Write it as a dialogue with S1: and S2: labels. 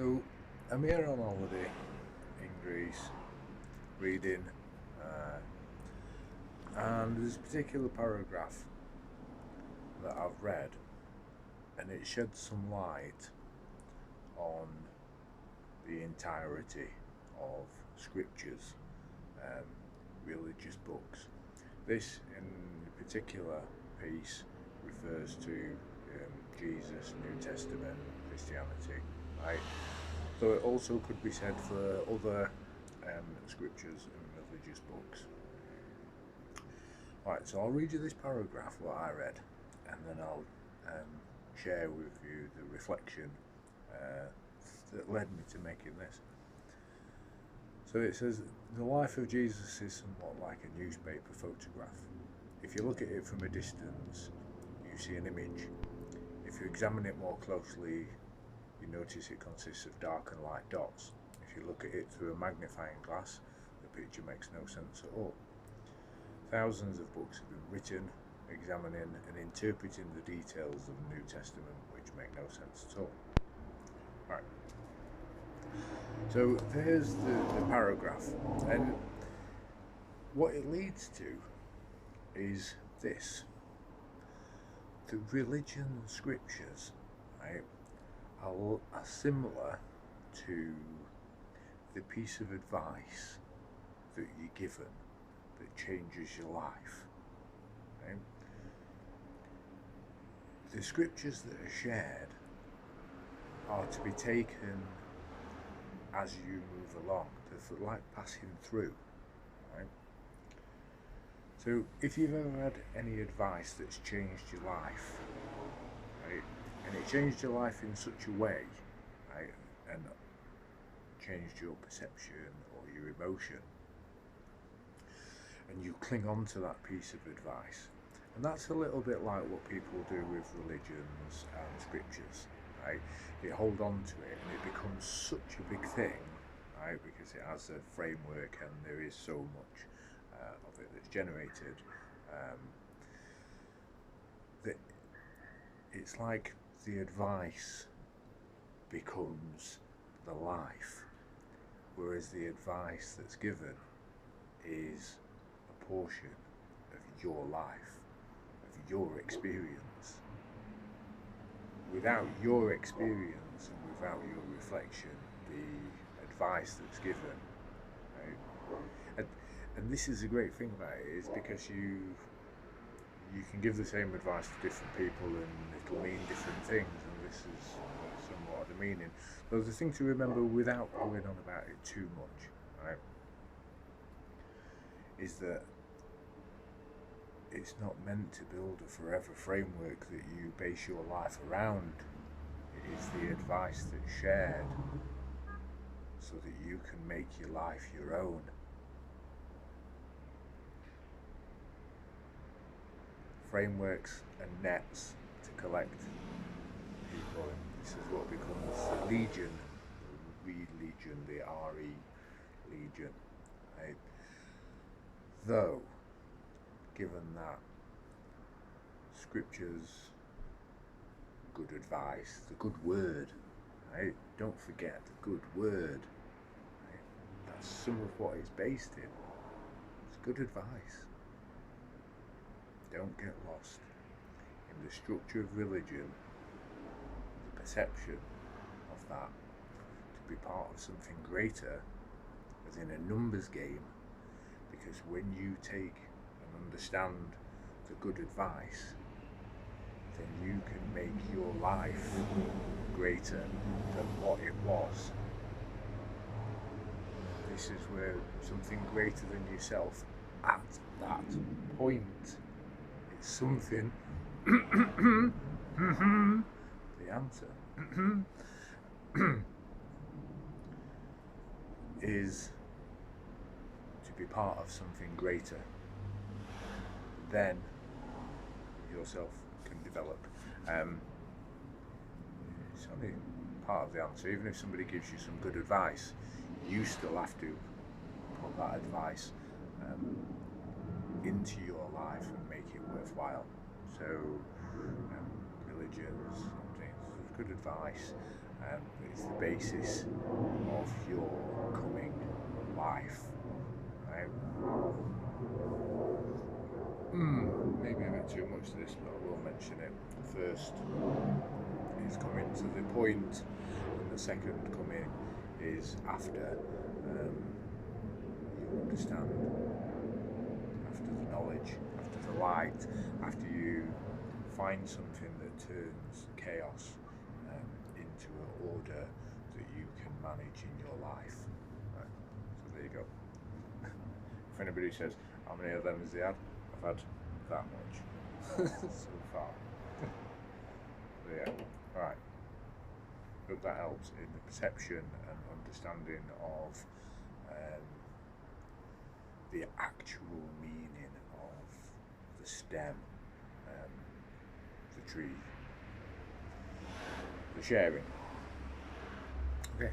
S1: So I'm here on holiday in Greece, reading, and there's a particular paragraph that I've read, and it sheds some light on the entirety of scriptures, um, religious books. This, in particular piece, refers to Jesus, New Testament, Christianity, right? So it also could be said for other scriptures and religious books. Right, so I'll read you this paragraph, what I read, and then I'll share with you the reflection that led me to making this. So it says, the life of Jesus is somewhat like a newspaper photograph. If you look at it from a distance, you see an image. If you examine it more closely, you notice it consists of dark and light dots. If you look at it through a magnifying glass, the picture makes no sense at all. Thousands of books have been written, examining and interpreting the details of the New Testament, which make no sense at all. Right. So there's the paragraph, and what it leads to is this. The religion scriptures, right, are similar to the piece of advice that you're given that changes your life. Right? The scriptures that are shared are to be taken as you move along. They're like passing through. Right? So if you've ever had any advice that's changed your life, right, and it changed your life in such a way, right, and changed your perception or your emotion, and you cling on to that piece of advice, and that's a little bit like what people do with religions and scriptures, right? They hold on to it and it becomes such a big thing, right, because it has a framework and there is so much of it that's generated, that it's like the advice becomes the life, whereas the advice that's given is a portion of your life, of your experience. Without your experience and without your reflection, the advice that's given, right? And this is the great thing about it, is because you can give the same advice to different people and it'll mean different things, and this is somewhat of the meaning. So the thing to remember, without going on about it too much, right, is that it's not meant to build a forever framework that you base your life around. It is the advice that's shared so that you can make your life your own. Frameworks and nets to collect people. This is what becomes legion, the legion, the RE legion. Right? Though, given that scriptures, good advice, the good word, right? Don't forget the good word. Right? That's some of what it's based in. It's good advice. Don't get lost in the structure of religion, the perception of that to be part of something greater, as in a numbers game, because when you take and understand the good advice, then you can make your life greater than what it was. This is where something greater than yourself at that point, it's something the answer is to be part of something greater. Then yourself can develop. It's only part of the answer. Even if somebody gives you some good advice, you still have to put that advice into your life and make it worthwhile. So religions, something good advice, it's the basis of your coming life. Right? Maybe a bit too much of this, but I will mention it. First is coming to the point, and the second coming is after you understand, after the knowledge, after the light, after you find something that turns chaos into an order that you can manage in your life. Right. So there you go. If anybody says, how many of them has he had? I've had that much so far. So yeah, right. Hope that helps in the perception and understanding of the actual meaning of the stem, the tree, the sharing. Okay.